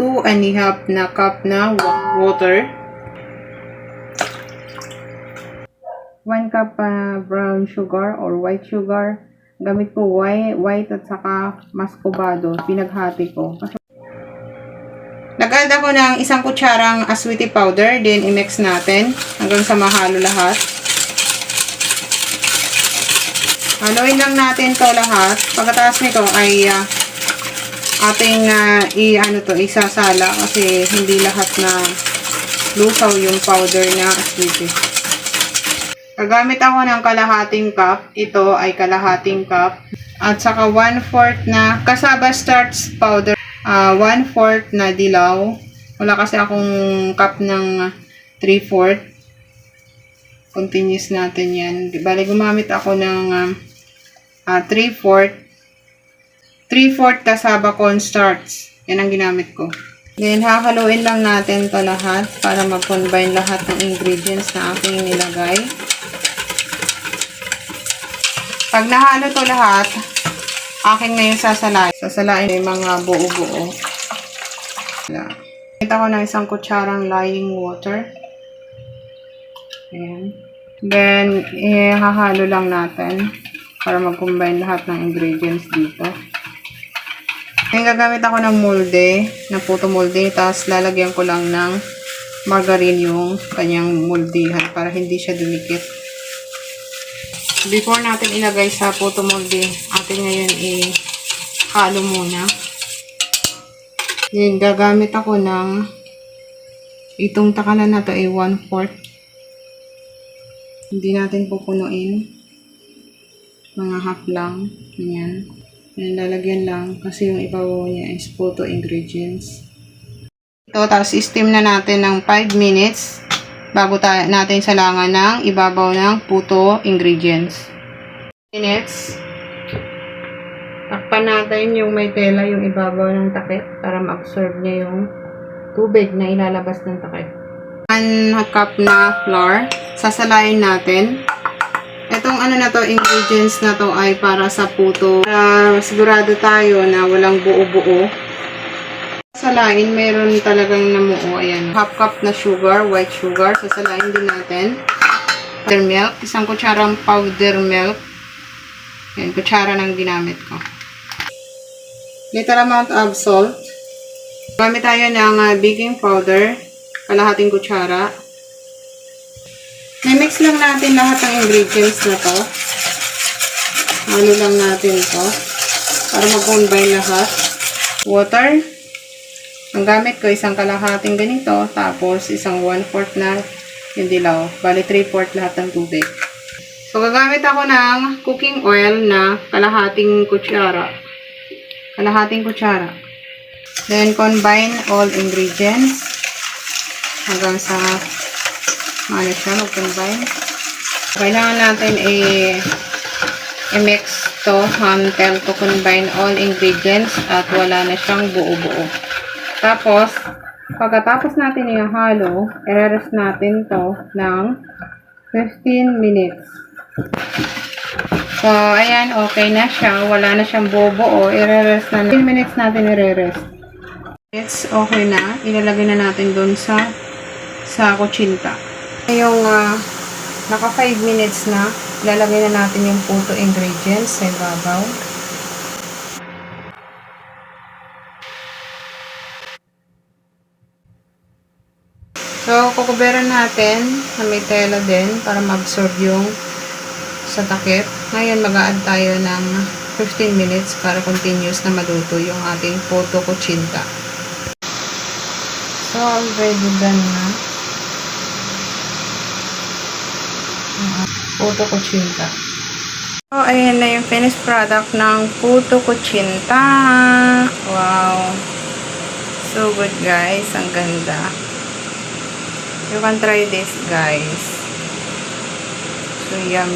2½ na cup na water. 1 cup brown sugar or white sugar. Gamit ko white at saka mascobado. Pinaghati ko. Nag-add ako ng 1 kutsarang aswiti powder. Then, i-mix natin hanggang sa mahalo lahat. Haluin lang natin to lahat. Pagkatapos nito ay ating isasala kasi hindi lahat na lusaw yung powder na aswiti. Gagamit ako ng kalahating cup. Ito ay kalahating cup. At saka 1/4 na cassava starch powder. 1/4 na dilaw. Wala kasi akong cup ng 3/4. Continuous natin yan. Bale, gumamit ako ng 3/4 cassava cornstarch. Yan ang ginamit ko. Then, hahaluin lang natin to lahat para mag-combine lahat ng ingredients na ating nilagay. Pag nahalo to lahat, aking na yung sasalain. Sasalain yung mga buo-buo. Kita ko ng 1 kutsarang lying water. Ayan. Then, hahalo lang natin para mag-combine lahat ng ingredients dito. Ngayon, gagamit ako ng molde, na puto molde, tapos lalagyan ko lang ng margarine yung kanyang moldihan para hindi siya dumikit. Before natin ilagay sa puto molde, atin ngayon i-halo muna. Then, gagamit ako ng itong takalan na to ay 1/4. Hindi natin pupunuin. Mga half lang. Ganyan. Yan, lalagyan lang kasi yung ibabaw niya is puto ingredients. Ito, tapos steam na natin ng 5 minutes bago natin salangan ng ibabaw ng puto ingredients. Minutes. Takpan natin yung may tela yung ibabaw ng takip para ma-absorb niya yung tubig na ilalabas ng takip. 1 cup na flour. Sasalain natin. Itong ingredients na to ay para sa puto. Para sigurado tayo na walang buo-buo. Sasalain, meron talagang namuo. Ayan. 1/2 cup na sugar, white sugar. Sasalain din natin. Powder milk. 1 kutsarang powder milk. Ayan, kutsara ng ginamit ko. Little amount of salt. Gamit tayo ng baking powder. Kalahating kutsara. I-mix lang natin lahat ng ingredients na to. Halo lang natin to para mag-combine lahat. Water. Ang gamit ko, 1 kalahating ganito. Tapos, 1/4 na yung dilaw. Bali, 3/4 lahat ng tubig. So, gagamit ako ng cooking oil na kalahating kutsara. Kalahating kutsara. Then, combine all ingredients hanggang sa siya, mag-combine. Kailangan natin i-mix to until to combine all ingredients at wala na siyang buo-buo. Tapos, pagkatapos natin i-halo, i-rest natin to ng 15 minutes. So, ayan, okay na siya. Wala na siyang buo-buo. I-rest na 15 minutes natin i-rest. It's okay na. Ilalagay na natin doon sa kutsinta. Yung naka 5 minutes na, ilalagay na natin yung puto ingredients sa ibabaw. So, kukuberan natin na may tela din para ma-absorb yung sa takip. Ngayon, mag-a-add tayo ng 15 minutes para continuous na maluto yung ating puto kutsinta. So, already done na. Puto kutsinta. So, ayan na yung finished product ng puto kutsinta. Wow. So good, guys. Ang ganda. You can try this, guys. So, yum.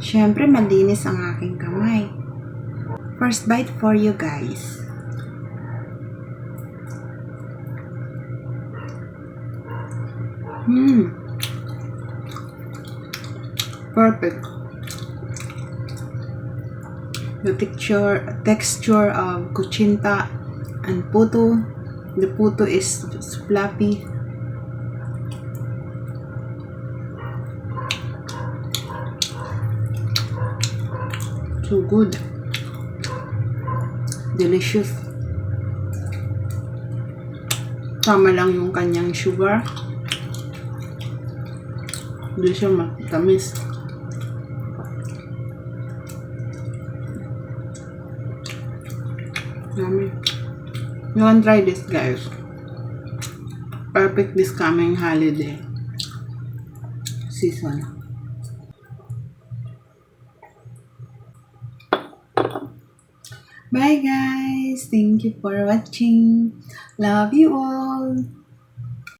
Siyempre, malinis ang aking kamay. First bite for you, guys. Perfect. The texture of kutsinta and puto The puto is fluffy. So good. Delicious. Tama lang yung kanyang sugar. Hindi siya matamis. Yummy. You can try this, guys. Perfect this coming holiday season. Bye guys. Thank you for watching. Love you all.